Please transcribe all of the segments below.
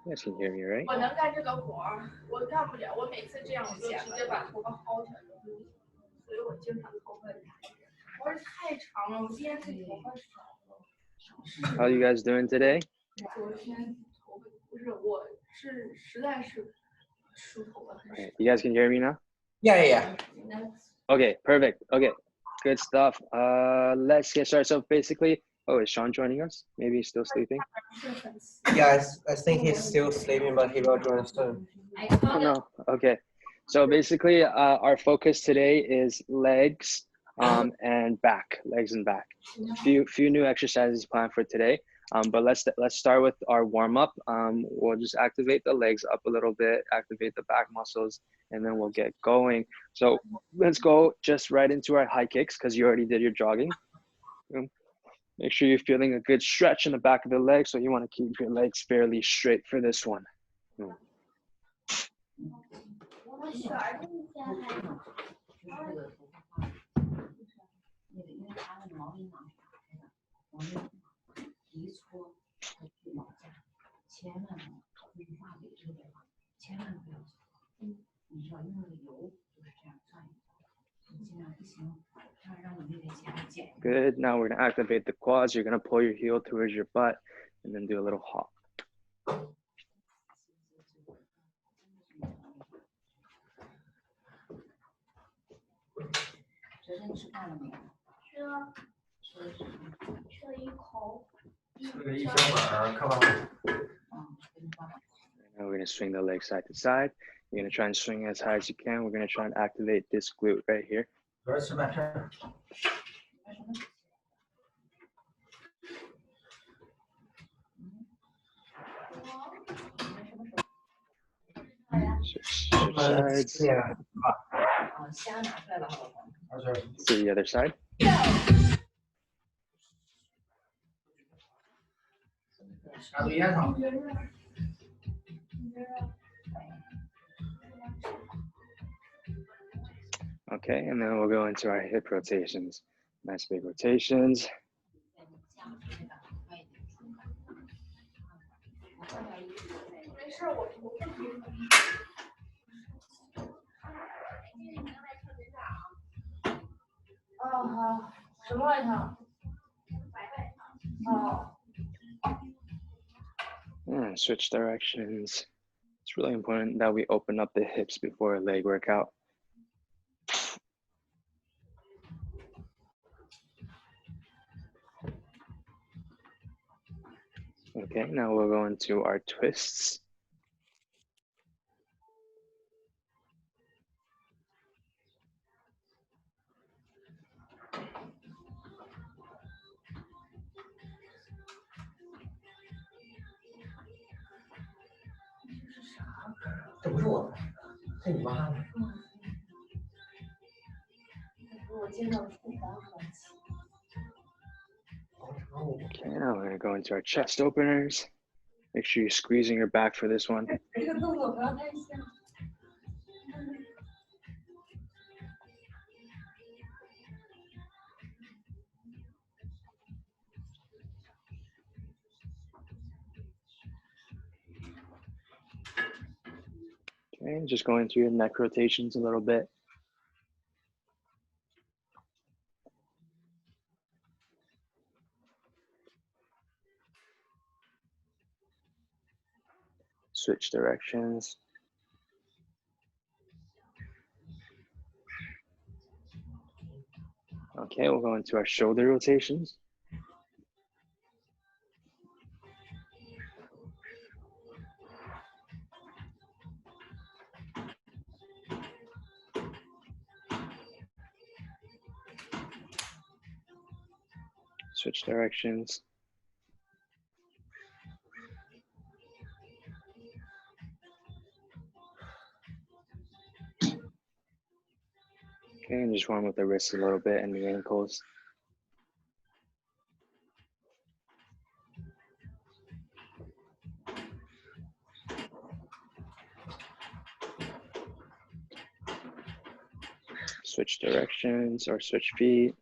You guys can hear me, right? 我能干这个活儿，我干不了。我每次这样，我就直接把头发薅起来了，所以我经常头发我是太长了，我今天这头发少了。How are you guys doing today? 昨天头发不是，我是实在是梳头发很少。You guys can hear me now? Yeah. Okay, perfect. Okay, good stuff. Let's get started. So basically, oh, is Sean joining us? Maybe he's still sleeping? Yeah, I think he's still sleeping, but he will join soon. Oh, no. Okay. So basically, our focus today is legs and back, legs and back. Few new exercises planned for today. But let's start with our warm up. We'll just activate the legs up a little bit, activate the back muscles, and then we'll get going. So let's go just right into our high kicks because you already did your jogging. Make sure you're feeling a good stretch in the back of the leg. So you want to keep your legs fairly straight for this one. Good. Now we're going to activate the quads. You're going to pull your heel towards your butt and then do a little hop. Now we're going to swing the leg side to side. You're going to try and swing as high as you can. We're going to try and activate this glute right here. Switch sides. Yeah. To the other side. Okay, and then we'll go into our hip rotations. Nice big rotations. And switch directions. It's really important that we open up the hips before a leg workout. Okay, now we'll go into our twists. Okay, now we're going to go into our chest openers. Make sure you're squeezing your back for this one. Okay, just going through your neck rotations a little bit. Switch directions. Okay, we'll go into our shoulder rotations. Switch directions. Okay, and just warm with the wrists a little bit and the ankles. Switch directions or switch feet.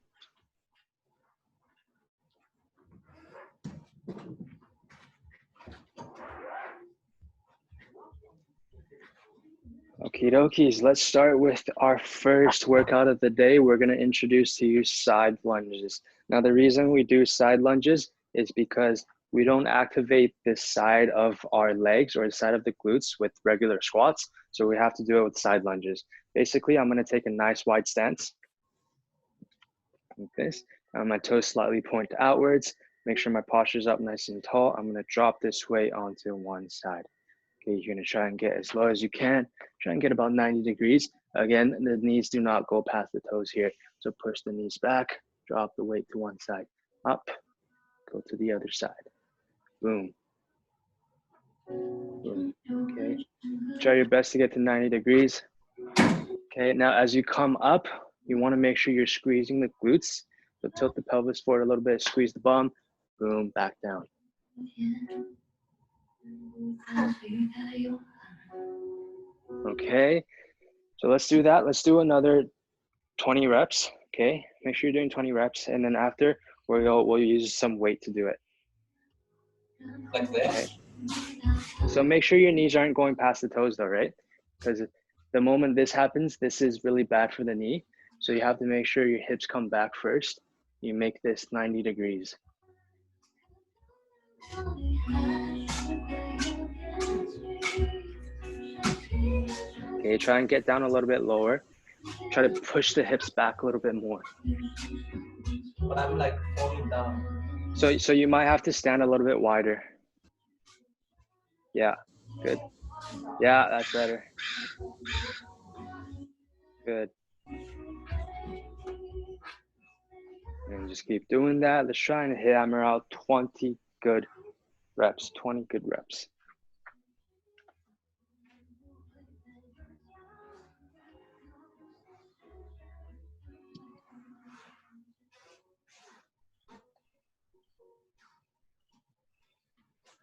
Okie dokies, let's start with our first workout of the day. We're going to introduce to you side lunges. Now, the reason we do side lunges is because we don't activate this side of our legs or the side of the glutes with regular squats. So we have to do it with side lunges. Basically, I'm going to take a nice wide stance like this. My toes slightly point outwards. Make sure my posture is up nice and tall. I'm going to drop this weight onto one side. Okay, you're gonna try and get as low as you can. Try and get about 90 degrees. Again, the knees do not go past the toes here. So push the knees back, drop the weight to one side, up, go to the other side. Boom. Boom. Okay, try your best to get to 90 degrees. Okay, now as you come up, you wanna make sure you're squeezing the glutes. So tilt the pelvis forward a little bit, squeeze the bum, boom, back down. Okay, so let's do that. Let's do another 20 reps, okay? Make sure you're doing 20 reps, and then after, we'll use some weight to do it. Like this? Okay. So make sure your knees aren't going past the toes though, right? Because the moment this happens, this is really bad for the knee. So you have to make sure your hips come back first. You make this 90 degrees. Okay, try and get down a little bit lower. Try to push the hips back a little bit more. But I'm like falling down. So you might have to stand a little bit wider. Yeah, good. Yeah, that's better. Good. And just keep doing that. Let's try and hammer out 20 good reps, 20 good reps.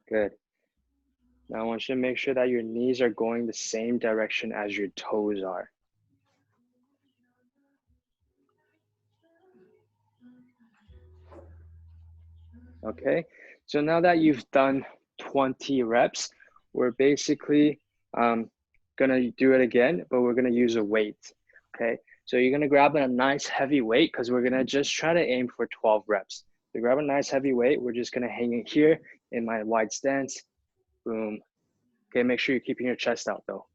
Good. Now I want you to make sure that your knees are going the same direction as your toes are. Okay, so now that you've done 20 reps, we're basically gonna do it again, but we're gonna use a weight, okay? So you're gonna grab a nice heavy weight because we're gonna just try to aim for 12 reps. So grab a nice heavy weight, we're just gonna hang it here in my wide stance, boom. Okay, make sure you're keeping your chest out though.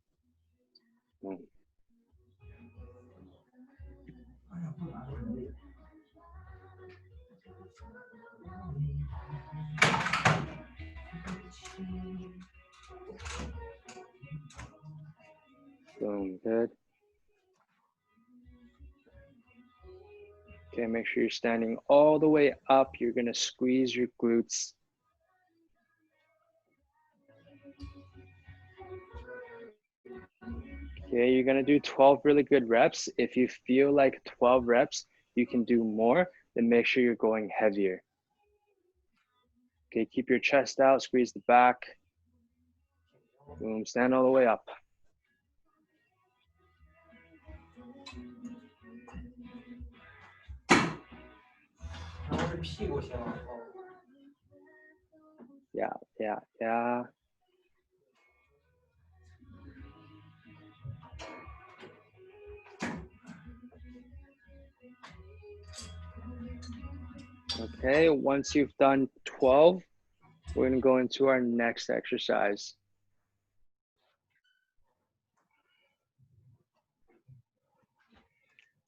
Boom. Boom, good. Okay, make sure you're standing all the way up. You're gonna squeeze your glutes. Okay, you're gonna do 12 really good reps. If you feel like 12 reps, you can do more, then make sure you're going heavier. Okay, keep your chest out, squeeze the back. Boom, stand all the way up. Yeah. Okay, once you've done 12, we're gonna go into our next exercise.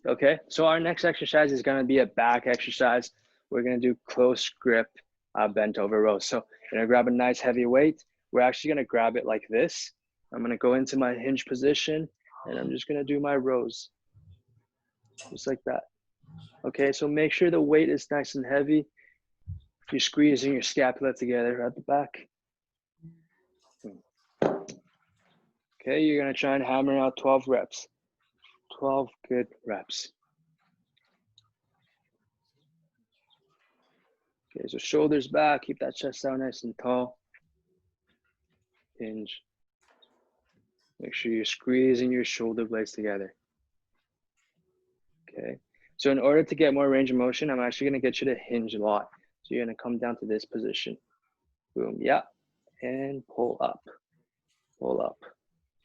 Okay, so our next exercise is gonna be a back exercise. We're gonna do close grip bent over rows. So you're gonna grab a nice heavy weight. We're actually gonna grab it like this. I'm gonna go into my hinge position and I'm just gonna do my rows, just like that. Okay, so make sure the weight is nice and heavy. You're squeezing your scapula together at the back. Okay, you're gonna try and hammer out 12 reps. 12 good reps. Okay, so shoulders back, keep that chest out nice and tall. Hinge. Make sure you're squeezing your shoulder blades together. Okay, so in order to get more range of motion, I'm actually gonna get you to hinge a lot. So you're gonna come down to this position. Boom, yeah, and pull up, pull up.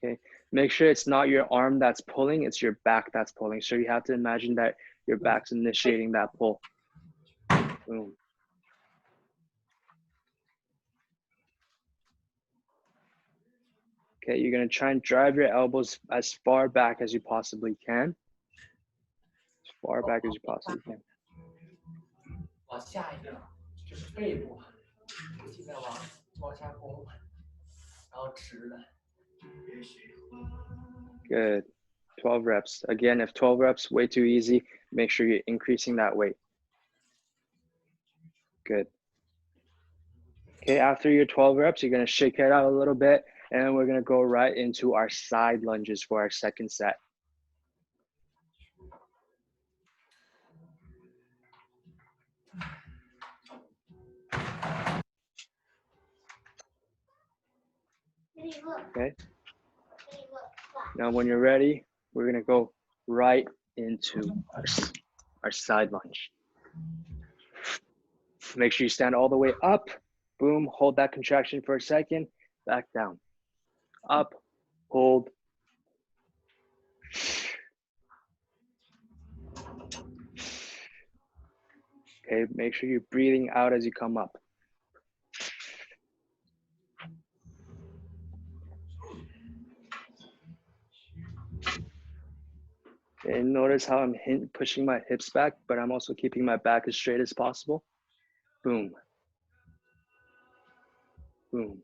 Okay, make sure it's not your arm that's pulling, it's your back that's pulling. So you have to imagine that your back's initiating that pull. Boom. Okay, you're gonna try and drive your elbows as far back as you possibly can. As far back as you possibly can. 往下一点，就是背部，尽量往下弓，然后直的。Good. 12 reps. Again, if 12 reps way too easy, make sure you're increasing that weight. Good. Okay, after your 12 reps, you're gonna shake it out a little bit, and then we're gonna go right into our side lunges for our second set. Okay. Now, when you're ready, we're gonna go right into our side lunge. Make sure you stand all the way up. Boom, hold that contraction for a second, back down. Up, hold. Okay, make sure you're breathing out as you come up. And notice how I'm pushing my hips back, but I'm also keeping my back as straight as possible. Boom. Boom.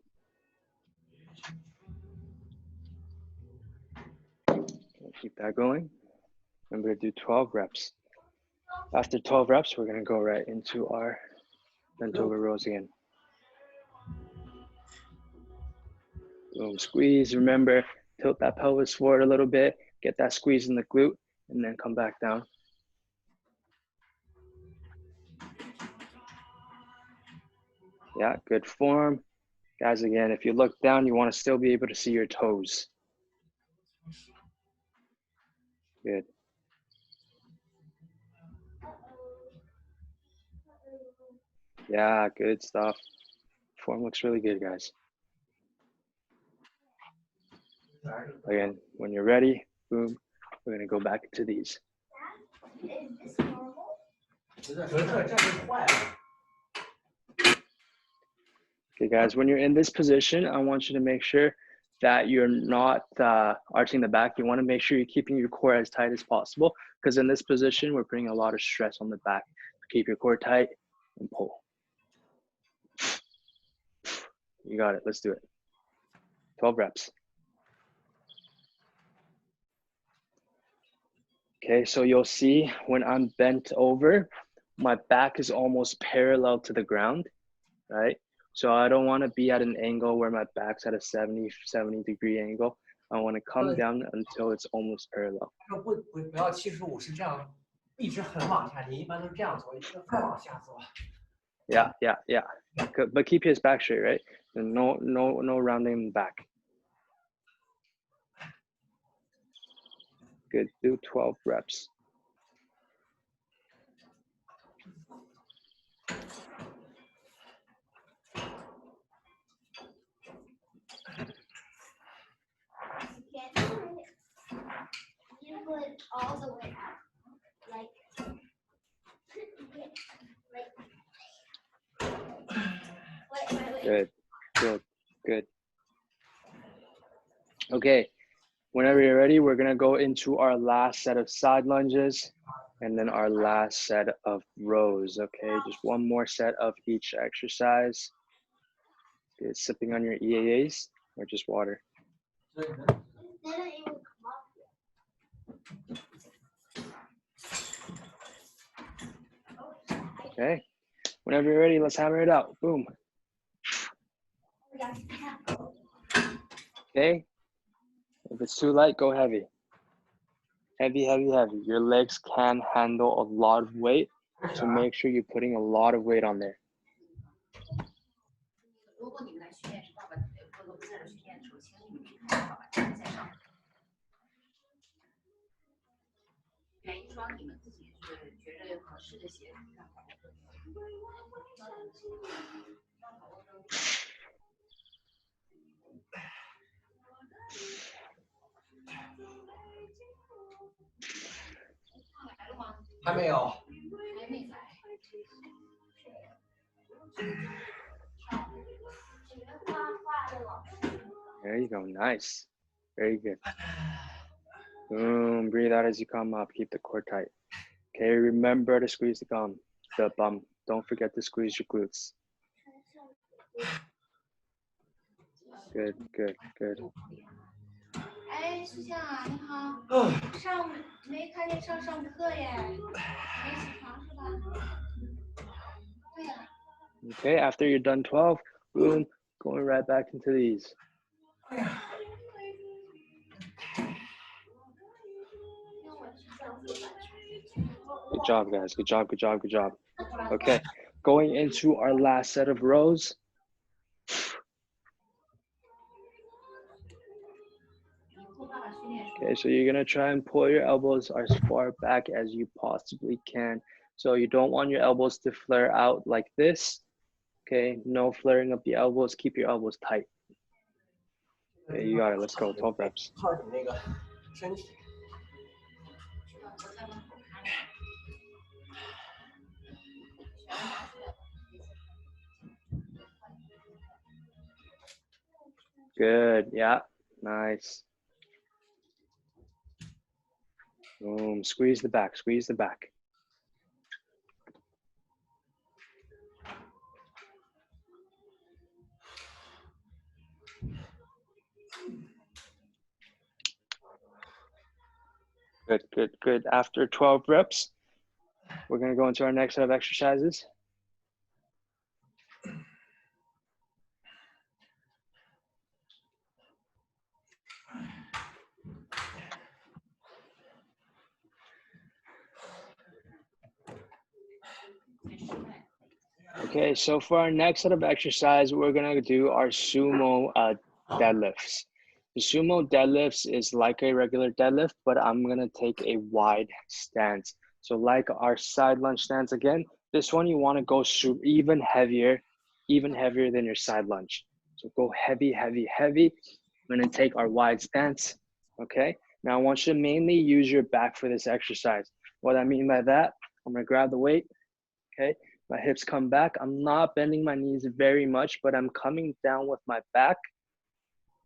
Keep that going. And we're gonna do 12 reps. After 12 reps, we're gonna go right into our bent over rows again. Boom, squeeze. Remember, tilt that pelvis forward a little bit, get that squeeze in the glute, and then come back down. Yeah, good form. Guys, again, if you look down, you want to still be able to see your toes. Good. Yeah, good stuff. Form looks really good, guys. Again, when you're ready, boom, we're gonna go back to these. Okay, guys, when you're in this position, I want you to make sure that you're not arching the back. You want to make sure you're keeping your core as tight as possible, because in this position, we're putting a lot of stress on the back. Keep your core tight and pull. You got it. Let's do it. 12 reps. Okay, so you'll see when I'm bent over, my back is almost parallel to the ground, right? So I don't want to be at an angle where my back's at a 70 degree angle. I want to come down until it's almost parallel. 不要75是这样，一直很往下，你一般都这样做，再往下做。Yeah. But keep his back straight, right? No rounding back. Good. Do 12 reps. You put all the way out, like. Good. Okay, whenever you're ready, we're gonna go into our last set of side lunges and then our last set of rows, okay? Just one more set of each exercise. Good. Sipping on your EAAs or just water? Okay, whenever you're ready, let's hammer it out. Boom. Okay, if it's too light, go heavy. Heavy. Your legs can handle a lot of weight, so make sure you're putting a lot of weight on there. 还没有。 There you go. Nice. Very good. Boom. Breathe out as you come up. Keep the core tight. Okay, remember to squeeze the bum. Don't forget to squeeze your glutes. Good, good, good. 哎，苏向啊，你好，没看见上课耶，没起床是吧？对呀。Okay, after you're done 12, boom, going right back into these. Good job, guys. Good job, good job, good job. Okay, going into our last set of rows. Okay, so you're gonna try and pull your elbows as far back as you possibly can. So you don't want your elbows to flare out like this. Okay, no flaring of the elbows. Keep your elbows tight. Okay, you got it. Let's go. 12 reps. 靠你那个身体。 Good. Yeah. Nice. Boom. Squeeze the back. Squeeze the back. Good, good, good. After 12 reps, we're going to go into our next set of exercises. Okay, so for our next set of exercise, we're going to do our sumo deadlifts. The sumo deadlifts is like a regular deadlift, but I'm going to take a wide stance. So like our side lunge stance again, this one you want to go even heavier than your side lunge. So go heavy, heavy, heavy. I'm going to take our wide stance, okay? Now I want you to mainly use your back for this exercise. What I mean by that, I'm going to grab the weight, okay? My hips come back. I'm not bending my knees very much, but I'm coming down with my back.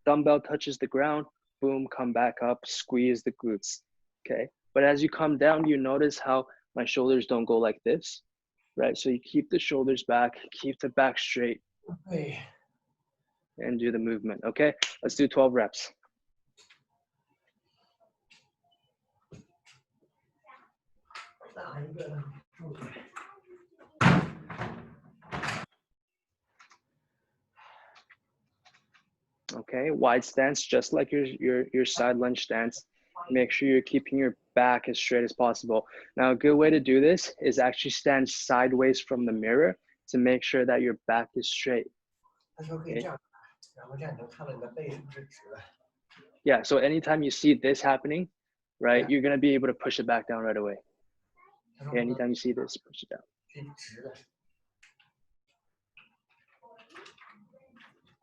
Dumbbell touches the ground, boom, come back up, squeeze the glutes, okay? But as you come down, you notice how my shoulders don't go like this, right? So you keep the shoulders back, keep the back straight, and do the movement, okay? Let's do 12 reps. Okay, wide stance, just like your side lunge stance. Make sure you're keeping your back as straight as possible. Now, a good way to do this is actually stand sideways from the mirror to make sure that your back is straight. Okay. Yeah, so anytime you see this happening, right, you're gonna be able to push it back down right away. Okay, anytime you see this, push it down.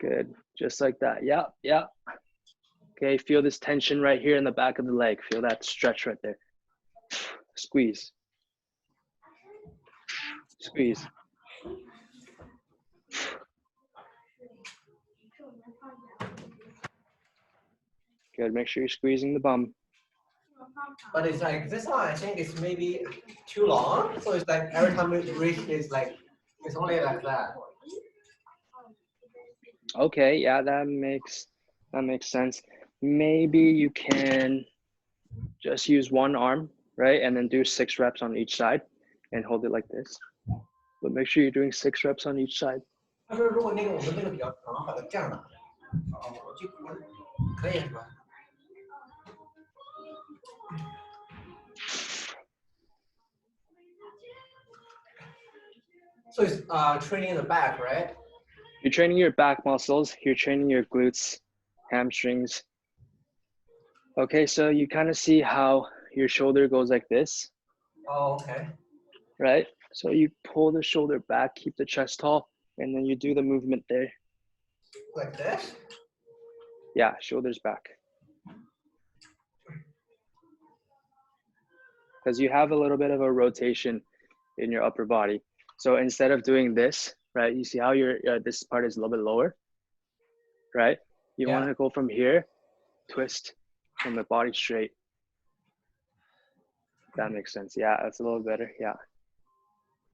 Good, just like that. Yeah, yeah. Okay, feel this tension right here in the back of the leg. Feel that stretch right there. Squeeze. Squeeze. Good, make sure you're squeezing the bum. But it's like this one, I think it's maybe too long. So it's like every time we reach, it's like it's only like that. Okay, yeah, that makes sense. Maybe you can just use one arm, right? And then do 6 reps on each side and hold it like this. But make sure you're doing 6 reps on each side. 他说如果那个我们那个比较长，把它这样拿，就可以是吧？ So it's training the back, right? You're training your back muscles. You're training your glutes, hamstrings. Okay, so you kind of see how your shoulder goes like this. Oh, okay. Right? So you pull the shoulder back, keep the chest tall, and then you do the movement there. Like this? Yeah, shoulders back. because you have a little bit of a rotation in your upper body. So instead of doing this, right, you see how your this part is a little bit lower, right? You want to go from here, twist from the body straight. That makes sense. Yeah, that's a little better. Yeah.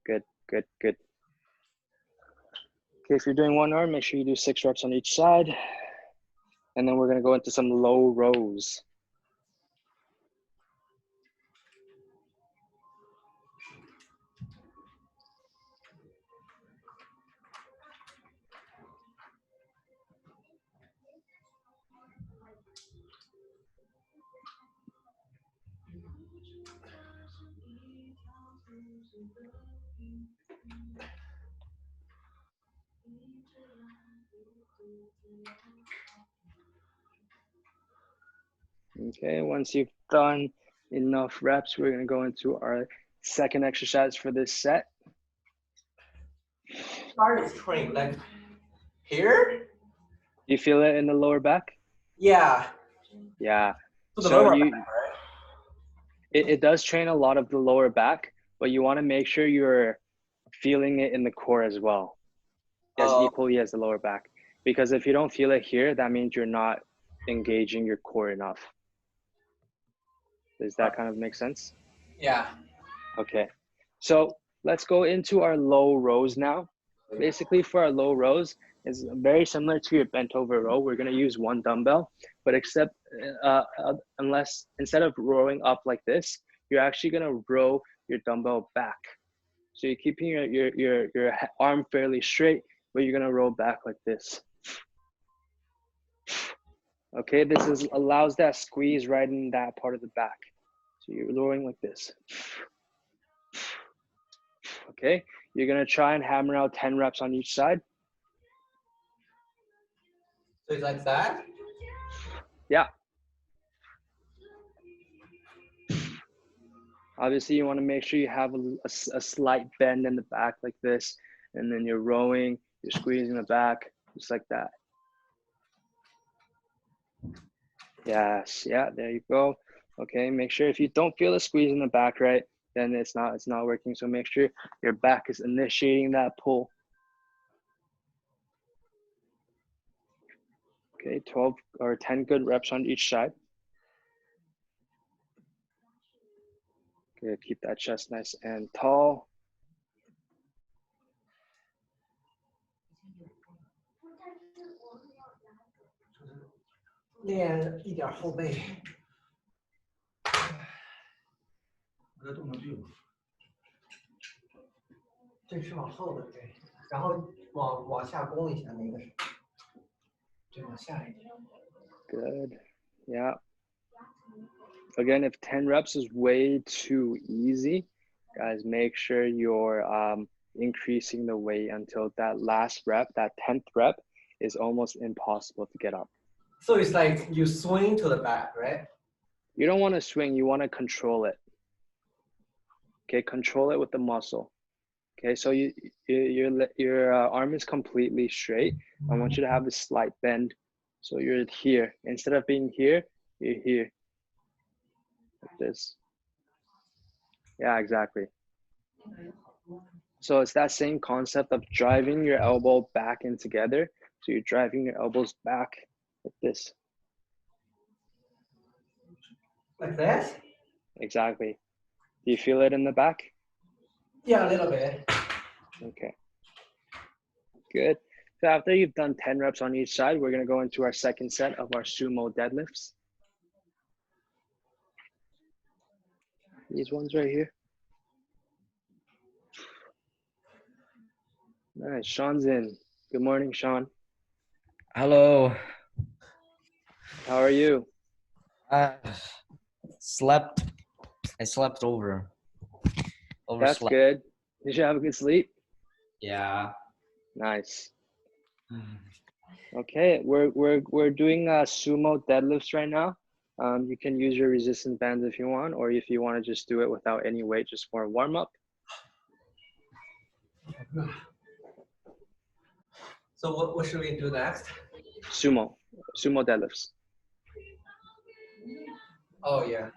Good, good, good. Okay, if you're doing one arm, make sure you do 6 reps on each side. And then we're going to go into some low rows. Okay, once you've done enough reps, we're gonna go into our second exercise for this set. Start is train, like here? You feel it in the lower back? Yeah. Yeah. So, So back, you, right? it does train a lot of the lower back, but you wanna make sure you're feeling it in the core as well, as equally as the lower back. Because if you don't feel it here, that means you're not engaging your core enough. Does that kind of make sense? Yeah. Okay, so let's go into our low rows now. Basically for our low rows, it's very similar to your bent over row. We're gonna use one dumbbell, but except unless instead of rowing up like this, you're actually gonna row your dumbbell back. So you're keeping your arm fairly straight, but you're gonna roll back like this. Okay, this allows that squeeze right in that part of the back. So you're lowering like this. Okay, you're gonna try and hammer out 10 reps on each side. So it's like that? Yeah. Obviously, you want to make sure you have a slight bend in the back like this, and then you're rowing, you're squeezing the back, just like that. Yes, yeah, there you go. Okay, make sure if you don't feel a squeeze in the back, right, then it's not working. So make sure your back is initiating that pull. Okay, 12 or 10 good reps on each side. Okay, keep that chest nice and tall. Then 一点后背。我的动作就这是往后的，对，然后往下弓一下，那个是，对，往下一点。Good, yeah. Again, if 10 reps is way too easy, guys, make sure you're increasing the weight until that last rep, that 10th rep, is almost impossible to get up. So it's like you swing to the back, right? You don't want to swing, you want to control it. Okay, control it with the muscle. Okay, so your arm is completely straight. I want you to have a slight bend. So you're here. Instead of being here, you're here. Like this. Yeah, exactly. So it's that same concept of driving your elbow back in together. So you're driving your elbows back like this. Like that? Exactly. Do you feel it in the back? Yeah, a little bit. Okay. Good. So after you've done 10 reps on each side, we're gonna go into our second set of our sumo deadlifts. These ones right here. Nice, Sean's in. Good morning, Sean. Hello. How are you? Slept. I slept over. That's good. Did you have a good sleep? Yeah. Nice. Okay, we're doing sumo deadlifts right now. You can use your resistance bands if you want, or if you want to just do it without any weight, just for a warm up. So what should we do next? Sumo deadlifts. Oh yeah.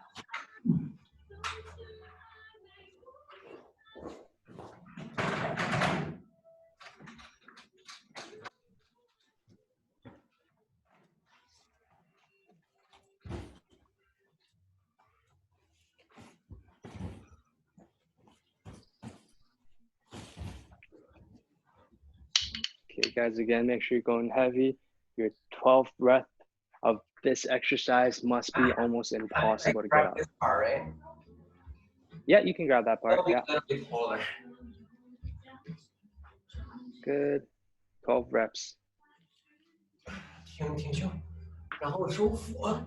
Okay, guys, again, make sure you're going heavy. Your 12th breath of this exercise must be almost impossible to get up. This part, right? Yeah, you can grab that part. Yeah. A little bit taller. Good. 12 reps. 挺胸，然后收腹。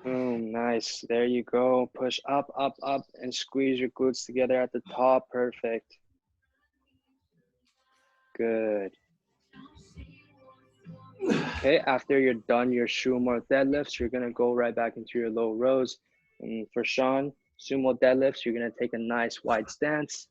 Boom, nice. There you go. Push up, up, up, and squeeze your glutes together at the top. Perfect. Good. Okay, after you're done your Sumo deadlifts, you're gonna go right back into your low rows. And for Sean, Sumo deadlifts, you're gonna take a nice wide stance.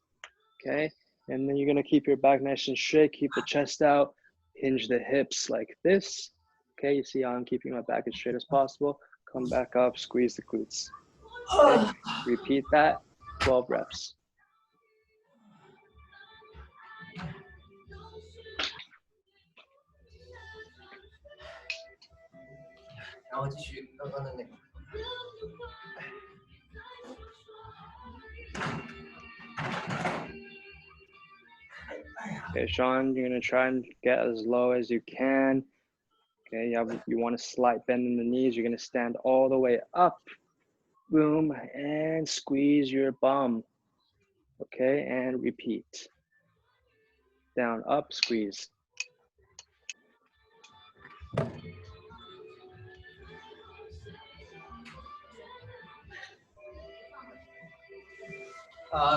Okay, and then you're gonna keep your back nice and straight, keep the chest out, hinge the hips like this. Okay, you see how I'm keeping my back as straight as possible. Come back up, squeeze the glutes. Okay, repeat that, 12 reps.然后继续刚刚的那个。Okay, Sean, you're gonna try and get as low as you can. Okay, you want a slight bend in the knees. You're gonna stand all the way up. Boom, and squeeze your bum. Okay, and repeat. Down, up, squeeze.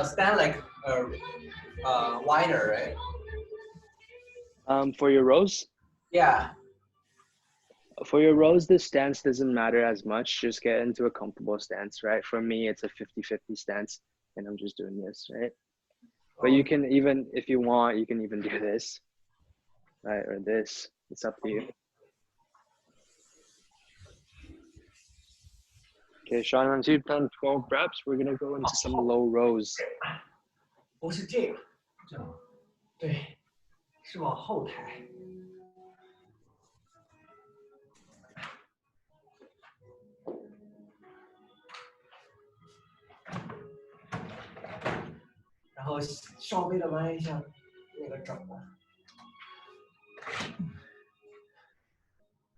Stand like wider, right? For your rows? Yeah. For your rows, the stance doesn't matter as much. Just get into a comfortable stance, right? For me, it's a 50-50 stance, and I'm just doing this, right? But you can even, if you want, you can even do this, right? Or this. It's up to you. Okay, Sean, once you've done 12 reps, we're gonna go into some low rows. 不是这个，这样，对，是往后抬。然后稍微的弯一下那个肘。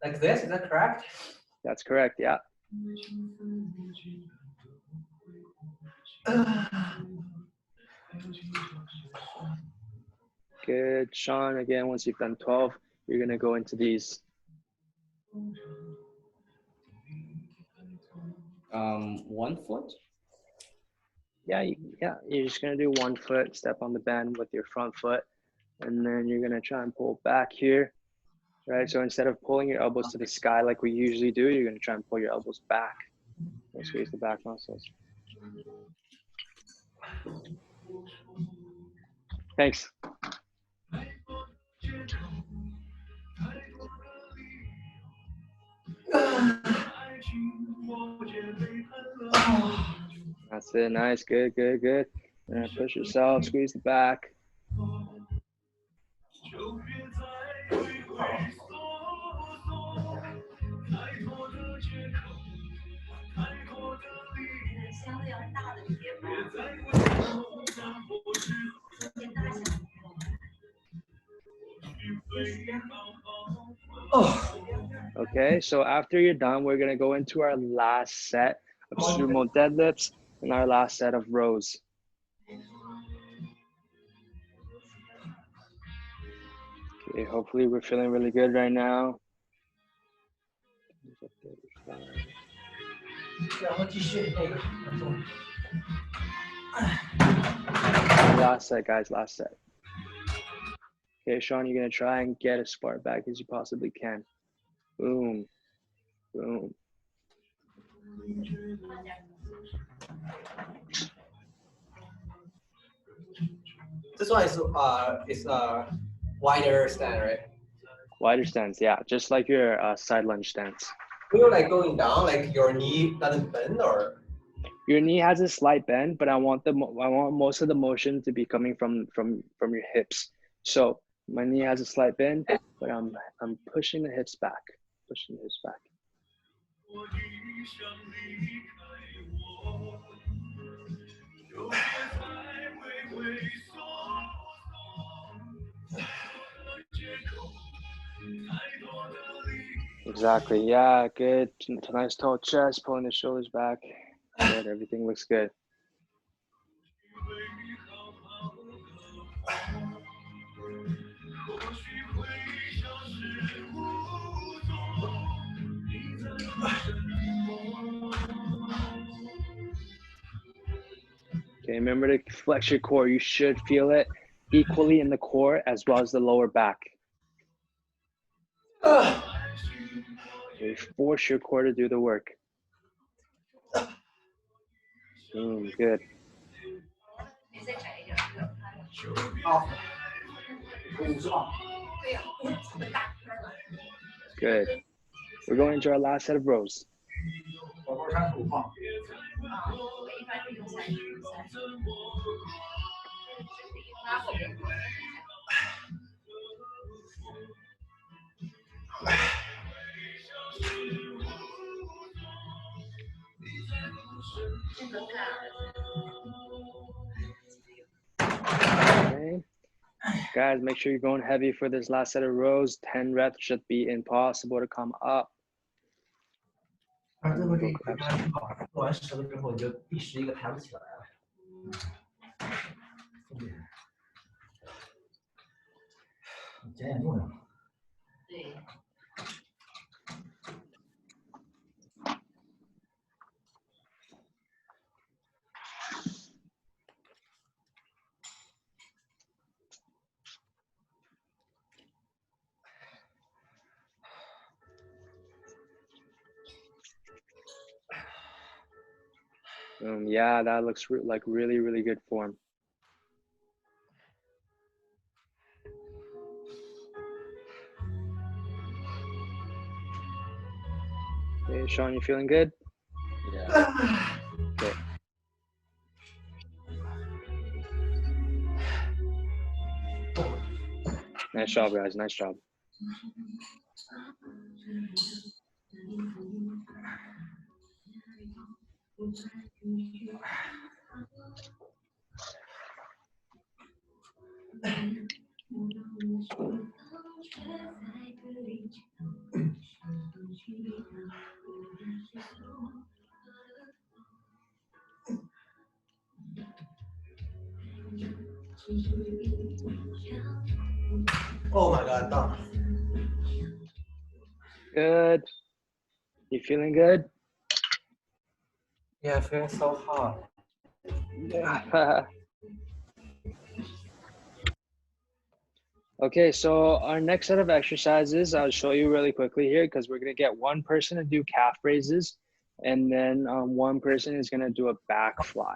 Like this, is that correct? That's correct, yeah. Good, Sean, again, once you've done 12, you're gonna go into these. 1 foot? Yeah, you're just gonna do 1 foot, step on the band with your front foot, and then you're gonna try and pull back here, right? So instead of pulling your elbows to the sky like we usually do, you're gonna try and pull your elbows back. And squeeze the back muscles. Thanks. That's it, nice, good, good, good. And push yourself, squeeze the back. Okay, so after you're done, we're gonna go into our last set of Sumo deadlifts and our last set of rows. Okay, hopefully we're feeling really good right now. Last set, guys, last set. Okay, Sean, you're gonna try and get as far back as you possibly can. Boom, boom. This one is wider stand, right? Wider stance, yeah, just like your side lunge stance. When you're like going down, like your knee doesn't bend, or? Your knee has a slight bend, but I want most of the motion to be coming from your hips. So my knee has a slight bend, but I'm pushing the hips back, pushing the hips back. Exactly. Yeah, good. Nice tall chest, pulling the shoulders back. Good. Everything looks good. Okay, remember to flex your core. You should feel it equally in the core as well as the lower back. Okay, force your core to do the work. Good. Good. We're going into our last set of rows. Okay. Guys, make sure you're going heavy for this last set of rows. 10 reps should be impossible to come up. 最后这一个做完10个之后，你就第11个抬不起来了。减减重量。对。Yeah, that looks like really, really good form. Okay, Sean, you feeling good? Yeah. Okay. Nice job, guys. Nice job. Oh my God, done. Good. You feeling good? Yeah, I feel so hot. Okay, so our next set of exercises, I'll show you really quickly here because we're going to get one person to do calf raises, and then one person is going to do a back fly.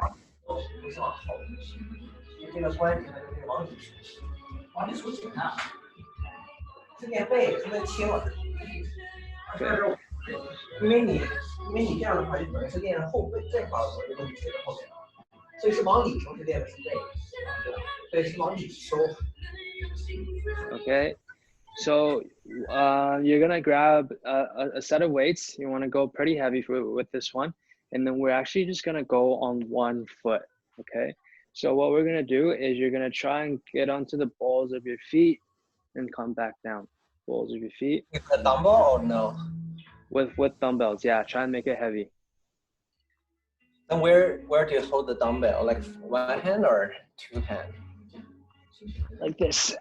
Okay. 因为你这样的话，就等于是练后背这块儿，如果你垂在后面，所以是往里收，是练的是背，对，是往里收。Okay, so you're gonna grab a set of weights. You want to go pretty heavy with this one, and then we're actually just gonna go on one foot. Okay, so what we're gonna do is you're gonna try and get onto the balls of your feet and come back down. Balls of your feet. With a dumbbell or no? With dumbbells, yeah. Try and make it heavy. And where do you hold the dumbbell? Like one hand or two hands? Like this.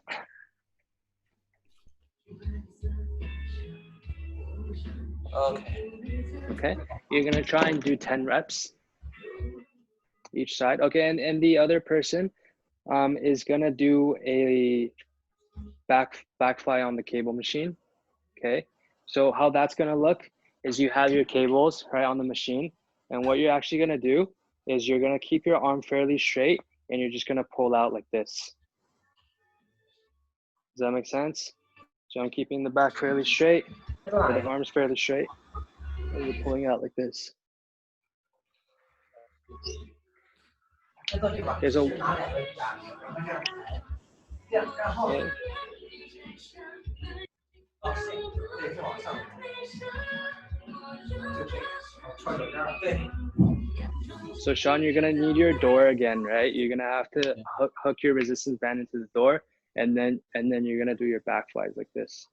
Okay, you're gonna try and do 10 reps each side. Okay, and the other person is gonna do a back fly on the cable machine. Okay, so how that's gonna look is you have your cables right on the machine, and what you're actually gonna do is you're gonna keep your arm fairly straight, and you're just gonna pull out like this. Does that make sense? So I'm keeping the back fairly straight, or the arms fairly straight, and you're pulling out like this. 再做这个， Okay, so 是拿2个夹，然后这样抬，这样，然后 okay. 哦，是，对，是往上，就这个，穿手这儿，对。 So Sean, you're gonna need your door again, right? You're gonna have to hook your resistance band into the door, and then you're gonna do your back flies like this.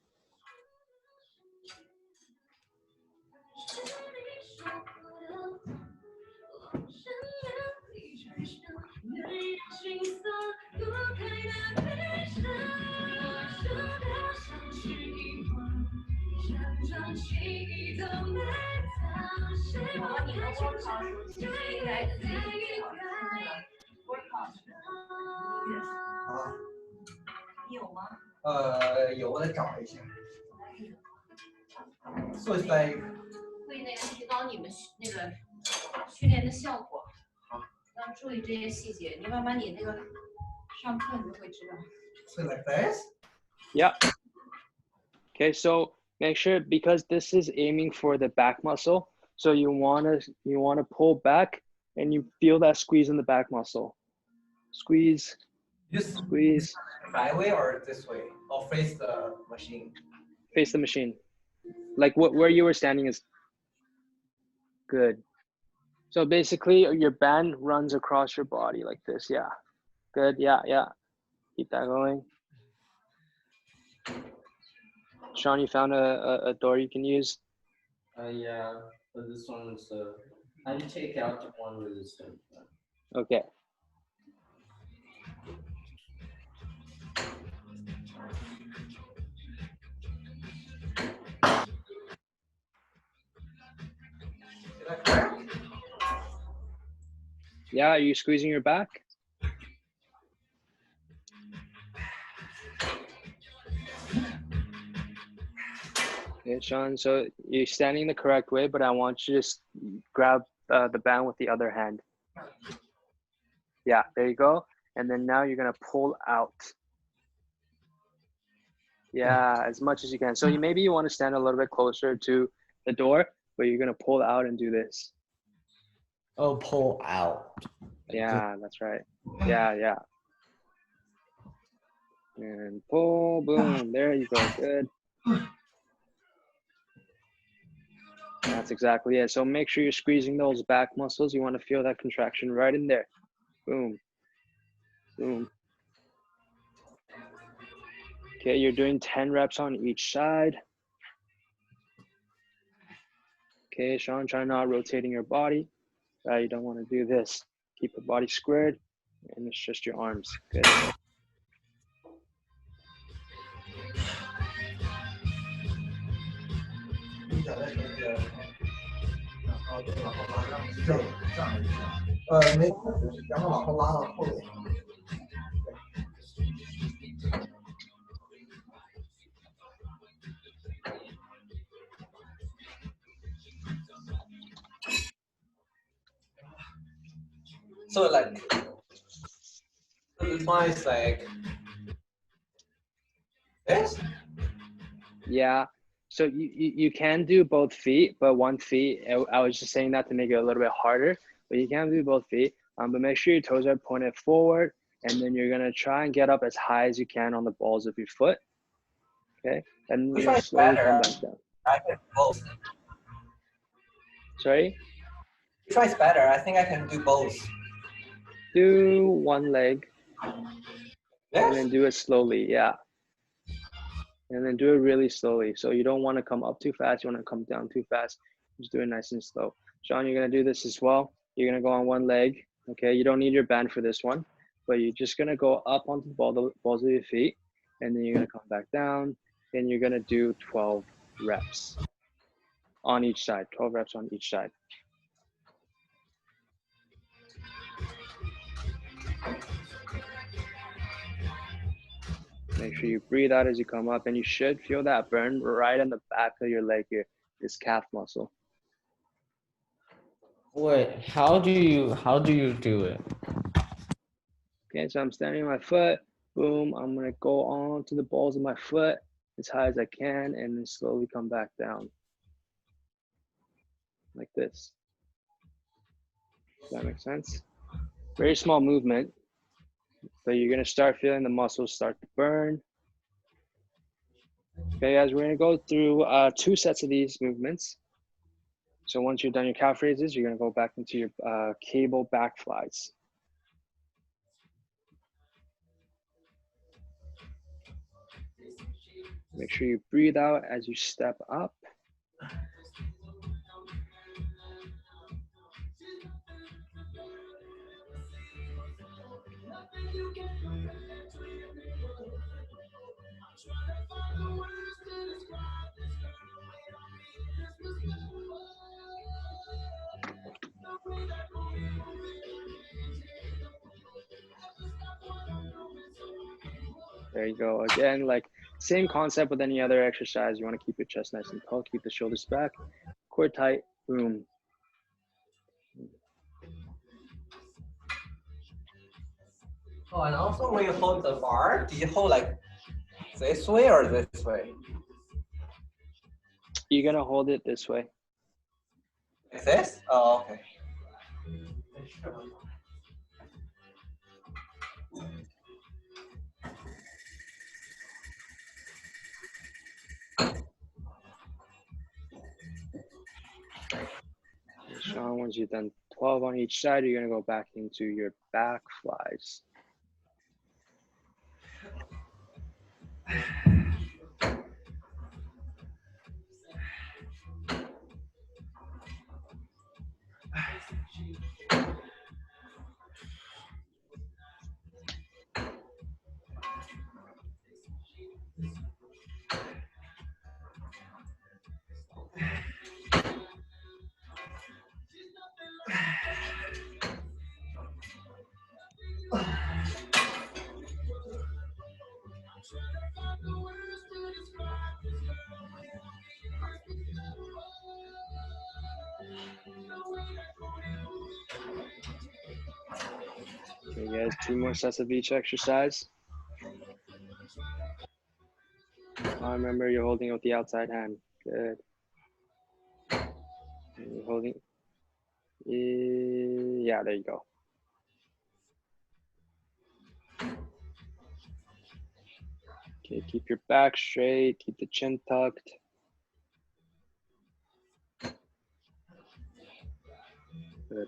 Yes. 有，我得找一下。So it's like 会那个提高你们那个训练的效果。好，要注意这些细节，你慢慢你那个上课你就会知道。So like this? Yeah. Okay, so make sure, because this is aiming for the back muscle, so you wanna pull back and you feel that squeeze in the back muscle. Squeeze, This squeeze. my way or this way? Or face the machine? Face the machine. Like where you were standing is good. So basically your band runs across your body like this. Yeah. Good. Yeah. Keep that going. Sean, you found a door you can use? Yeah, but this one's I take out the one resistance. Okay. Yeah, are you squeezing your back? Okay, Sean, so you're standing the correct way, but I want you to just grab the band with the other hand. Yeah, there you go. And then now you're gonna pull out. Yeah, as much as you can. So maybe you want to stand a little bit closer to the door, but you're gonna pull out and do this. Oh, pull out. Yeah, that's right. Yeah. And pull, boom, there you go, good. That's exactly it. So make sure you're squeezing those back muscles. You want to feel that contraction right in there. Boom, boom. Okay, you're doing 10 reps on each side. Okay, Sean, try not rotating your body. You don't want to do this. Keep your body squared, and it's just your arms. Good. So like, mine is like this? Yeah. So you can do both feet, but one feet, I was just saying that to make it a little bit harder, but you can do both feet. But make sure your toes are pointed forward, and then you're gonna try and get up as high as you can on the balls of your foot. Okay, and Which then one is slowly better? come back down. I can do both. Sorry? Which one is better? I think I can do both. Do one leg, Yes? and then do it slowly, yeah. And then do it really slowly. So you don't want to come up too fast, you want to come down too fast. Just do it nice and slow. Sean, you're gonna do this as well. You're gonna go on one leg, okay? You don't need your band for this one, but you're just gonna go up onto the balls of your feet, and then you're gonna come back down, and you're gonna do 12 reps on each side, 12 reps on each side. Make sure you breathe out as you come up, and you should feel that burn right in the back of your leg here, this calf muscle. Wait, how do you do it? Okay, so I'm standing on my foot, boom, I'm gonna go on to the balls of my foot as high as I can, and then slowly come back down, like this. Does that make sense? Very small movement, but you're gonna start feeling the muscles start to burn. Okay, guys, we're gonna go through 2 sets of these movements. So once you've done your calf raises, you're gonna go back into your cable back flies. Make sure you breathe out as you step up. There you go. Again, like same concept with any other exercise. You want to keep your chest nice and tall, keep the shoulders back, core tight, boom. Oh, and also when you hold the bar, do you hold like this way or this way? You're gonna hold it this way. Like this? Oh, okay. Sean, once you've done 12 on each side, you're gonna go back into your back flies. Okay, guys, 2 more sets of each exercise. Remember, you're holding with the outside hand. Good. And you're holding. Yeah, there you go. Okay, keep your back straight, keep the chin tucked. Good.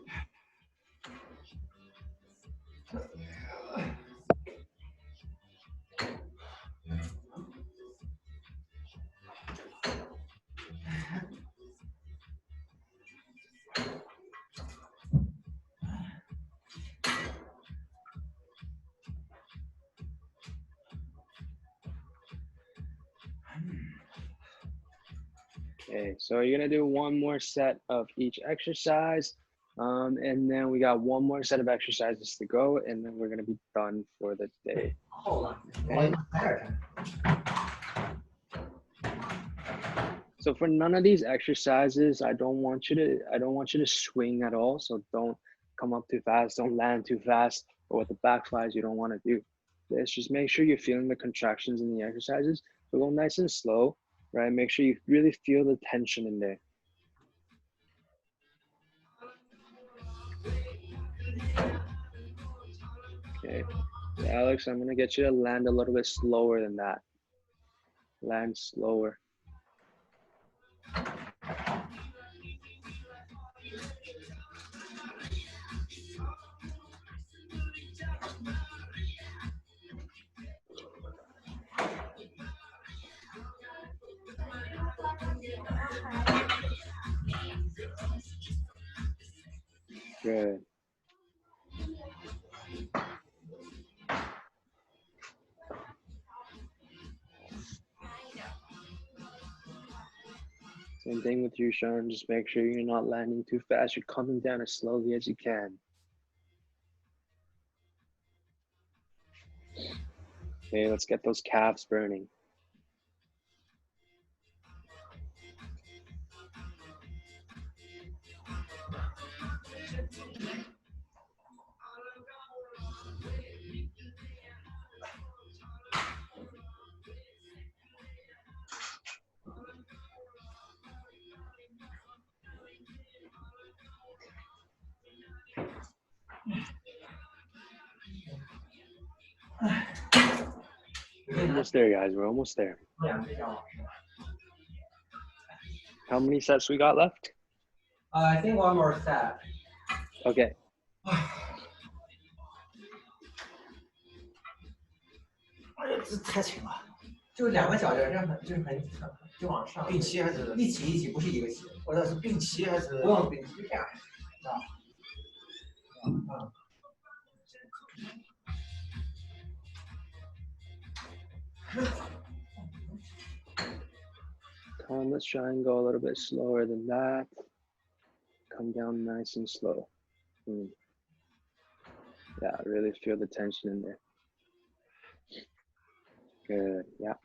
Okay, so you're gonna do 1 more set of each exercise. And then we got 1 more set of exercises to go, and then we're gonna be done for the day. Hold on. Okay. So for none of these exercises, I don't want you to swing at all. So don't come up too fast, don't land too fast, or with the back flies, you don't want to do. Let's just make sure you're feeling the contractions in the exercises. So go nice and slow, right? Make sure you really feel the tension in there. Okay, Alex, I'm gonna get you to land a little bit slower than that. Land slower. Good. Same thing with you, Sean. Just make sure you're not landing too fast. You're coming down as slowly as you can. Okay, let's get those calves burning. Almost there, guys. We're almost there. 两只脚往上。 How many sets we got left? I think one more set. Okay. 哎呀，这太轻了。就两个脚就往上。并齐还是一起，不是一个齐。我说是并齐还是？不用并齐，这样。啊。嗯。 Come, let's try and go a little bit slower than that. Come down nice and slow. Yeah, really feel the tension in there. Good, yeah.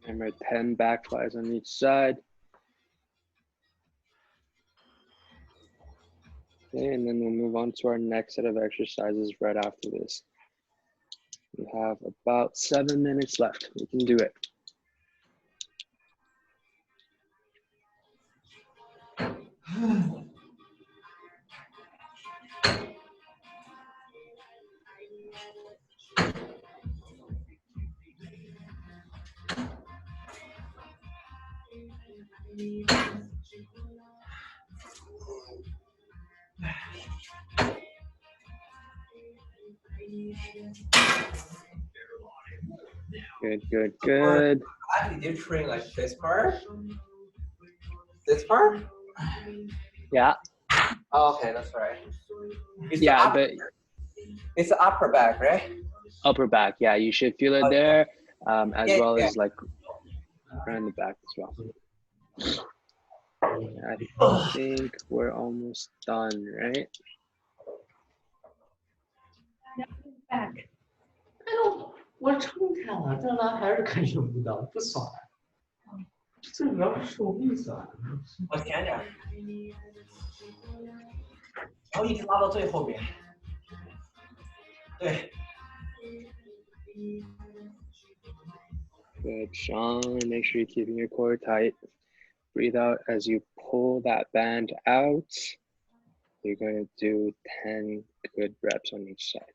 Remember 10 back flies on each side. Okay, and then we'll move on to our next set of exercises right after this. We have about 7 minutes left. We can do it. Good, good, good. Actually, did you train like this part? This part? Yeah. Oh, okay, that's right. It's Yeah, but it's the upper back, right? upper back. Yeah, you should feel it there, as well yeah. as like around the back as well. I think we're almost done, right? Back. 哎呦，我撑开了，这栏还是感觉不到，不酸。这主要是手臂酸。我前点，然后一直拉到最后边。对。 Good, Sean. Make sure you're keeping your core tight. Breathe out as you pull that band out. You're going to do 10 good reps on each side.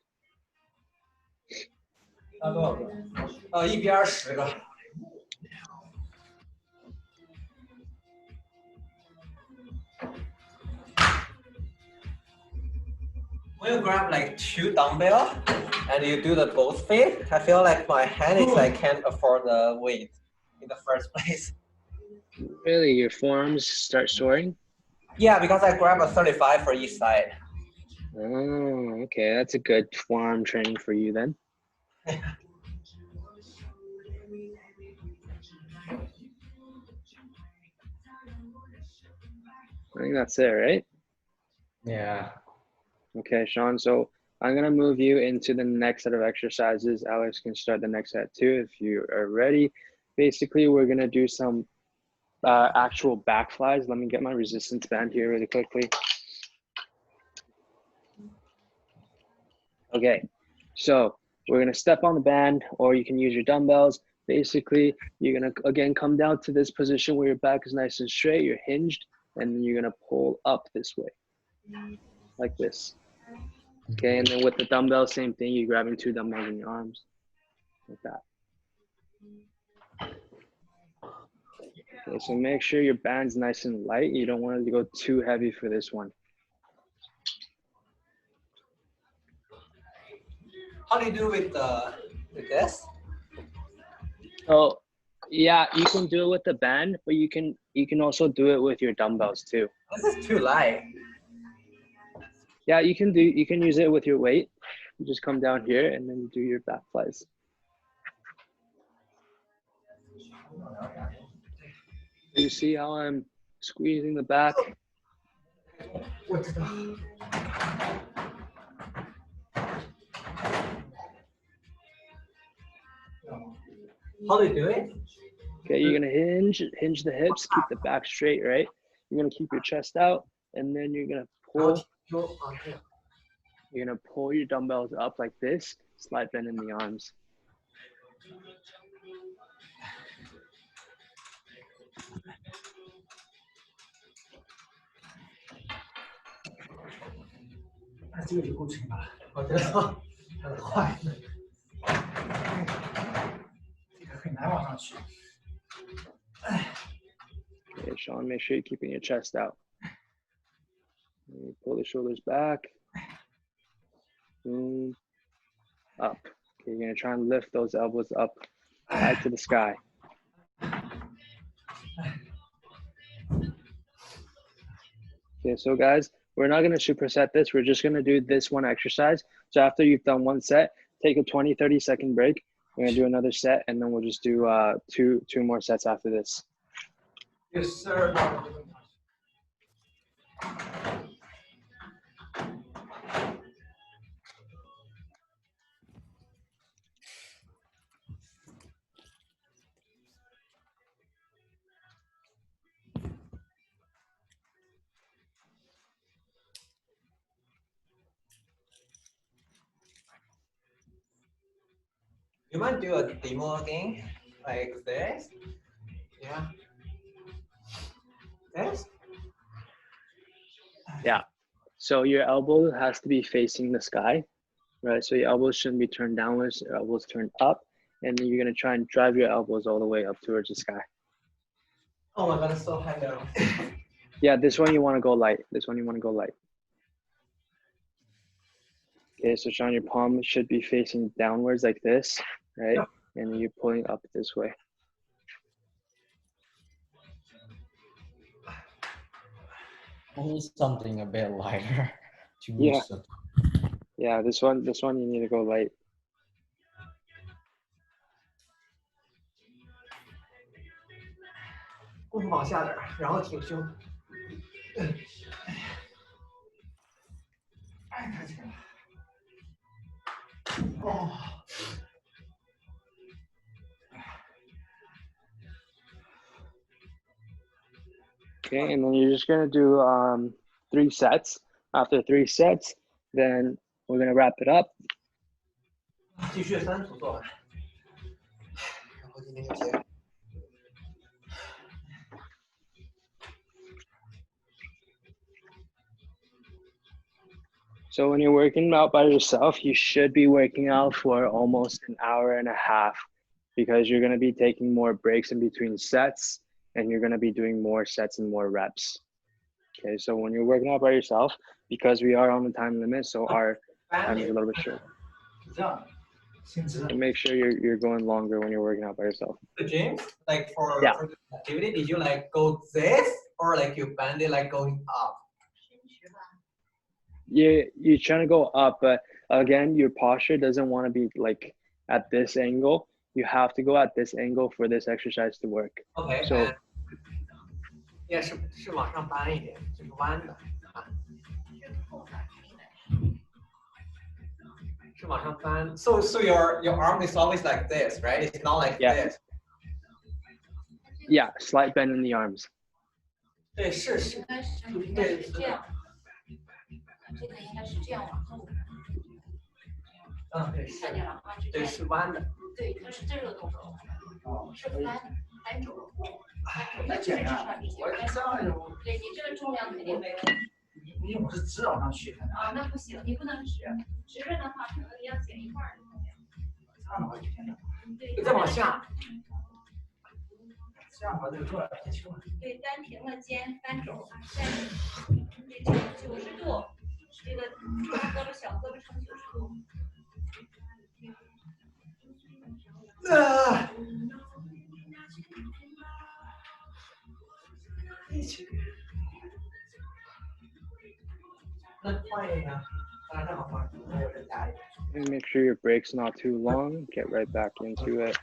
拉多少个？一边10个。When you grab like 2 dumbbells and you do the both feet, I feel like my hand is like can't afford the weight in the first place. Really, your forearms start soaring? Yeah, because I grab a 35 for each side. Oh, okay. That's a good forearm training for you then. I think that's it, right? Yeah. Okay, Sean. So I'm going to move you into the next set of exercises. Alex can start the next set too if you are ready. Basically, we're going to do some actual back flies. Let me get my resistance band here really quickly. Okay, so we're going to step on the band, or you can use your dumbbells. Basically, you're going to, again, come down to this position where your back is nice and straight, you're hinged, and then you're going to pull up this way, like this. Okay, and then with the dumbbell, same thing. You're grabbing 2 dumbbells in your arms, like that. Okay, so make sure your band's nice and light. You don't want it to go too heavy for this one. How do you do with this? Oh, yeah, you can do it with the band, but you can also do it with your dumbbells too. This is too light. Yeah, you can use it with your weight. You just come down here and then you do your back flies. Do you see how I'm Squeezing the back. 我知道。How do you do it? Okay, you're gonna hinge the hips, keep the back straight, right? You're gonna keep your chest out, and then you're gonna pull. You're gonna pull your dumbbells up like this, slide bend in the arms. Okay, Sean, make sure you're keeping your chest out. Pull the shoulders back. Boom. Up. Okay, you're gonna try and lift those elbows up high to the sky. Okay, so guys, we're not gonna superset this. We're just gonna do this one exercise. So after you've done one set, take a 20-30 second break. We're gonna do another set, and then we'll just do two more sets after this. Yes, sir. You might do a demo again, like this. Yeah. This? Yeah. So your elbow has to be facing the sky, right? So your elbows shouldn't be turned downwards, your elbows turned up, and then you're gonna try and drive your elbows all the way up towards the sky. Oh my god, it's so high now. Yeah, this one you wanna go light. This one you wanna go light. Okay, so Sean, your palm should be facing downwards like this, right? Yeah. And you're pulling up this way. I need something a bit lighter to Yeah. move it. Yeah, this one you need to go light. Hold 往下点，然后挺胸。哎，抬起来。哦。Okay, and then you're just gonna do 3 sets. After 3 sets, then we're gonna wrap it up. 继续3组做完。然后今天就结。So when you're working out by yourself, you should be working out for almost an hour and a half because you're gonna be taking more breaks in between sets and you're gonna be doing more sets and more reps. Okay, so when you're working out by yourself, because we are on the time limit, so our time is a little bit short. And make sure you're going longer when you're working out by yourself. The gym, like for Yeah. the activity, did you like go this or like you bend it like going up? You're trying to go up, but again, your posture doesn't want to be like at this angle. You have to go at this angle for this exercise to work. Okay. So yeah, 是往上搬一点，就是弯的啊。是往上搬。So your arm is always like this, right? It's not like this. Yeah, slight bend in the arms. 对，是。应该是这样。这个应该是这样往后。嗯，对，是。看见了啊？对，是弯的。对，它是这个动作。哦，是翻肘。来减压。我这样就。对你这个重量肯定没问题。因为我是直往上去的。啊，那不行，你不能直。直着的话，可能你要减一半儿。这样的话就减了。对。再往下。这样的话就做了太轻了。对，单平了肩，单肘，对，90度，这个大胳膊小胳膊成90度。一起。那换一个，那正好换，那有人加一个。And make sure your break's not too long. Get right back into it.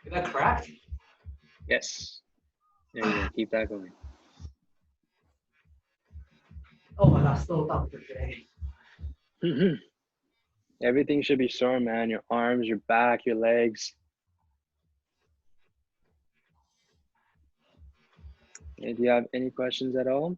Is that correct? Yes. There you go. Keep that going. Oh, that's so tough today. Everything should be sore, man. Your arms, your back, your legs. And do you have any questions at all?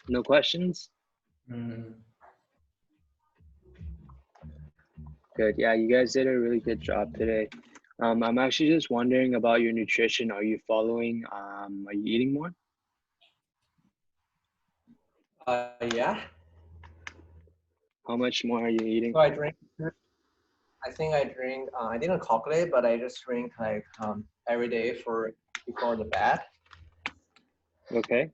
No questions? Good. Yeah, you guys did a really good job today. I'm actually just wondering about your nutrition. Are you following? Are you eating more? Yeah. How much more are you eating? So I drink. I think I drink. I didn't calculate, but I just drink like every day before the bed. Okay.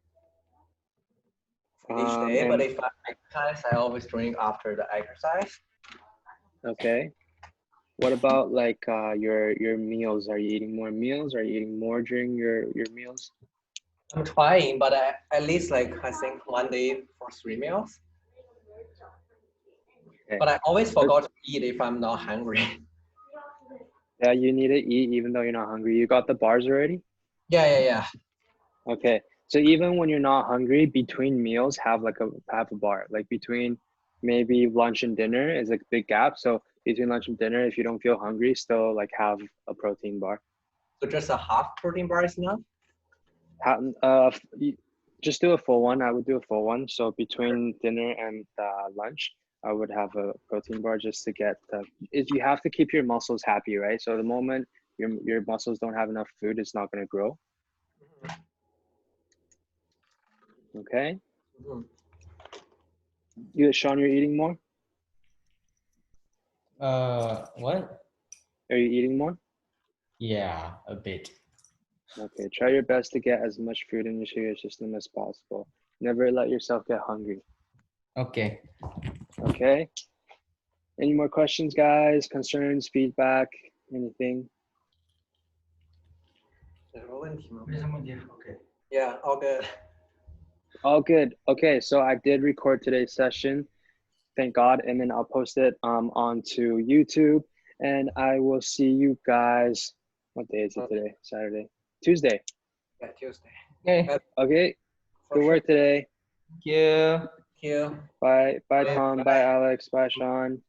Each day, but And if I exercise, I always drink after the exercise. okay. What about like your meals? Are you eating more meals? Are you eating more during your meals? I'm trying, but at least like I think one day for 3 meals. Okay. But I always forgot to eat if I'm not hungry. Yeah, you need to eat even though you're not hungry. You got the bars already? Yeah. Okay. So even when you're not hungry, between meals, have a bar. Like between maybe lunch and dinner is like a big gap. So between lunch and dinner, if you don't feel hungry, still like have a protein bar. So just a half protein bar is enough? Just do a full one. I would do a full one. So between dinner and lunch, I would have a protein bar just to get you have to keep your muscles happy, right? So the moment your muscles don't have enough food, it's not going to grow. Okay. Sean, you're eating more? What? Are you eating more? Yeah, a bit. Okay, try your best to get as much food into your system as possible. Never let yourself get hungry. Okay. Okay. Any more questions, guys? Concerns, feedback, anything? Okay. Yeah, all good. All good. Okay, so I did record today's session. Thank God. And then I'll post it onto YouTube. And I will see you guys. What day is it today? Saturday. Tuesday. Yeah, Tuesday. Okay. Okay. Good work today. Thank you. Thank you. Bye. Bye, Bye. Tom. Bye, Alex. Bye, Sean.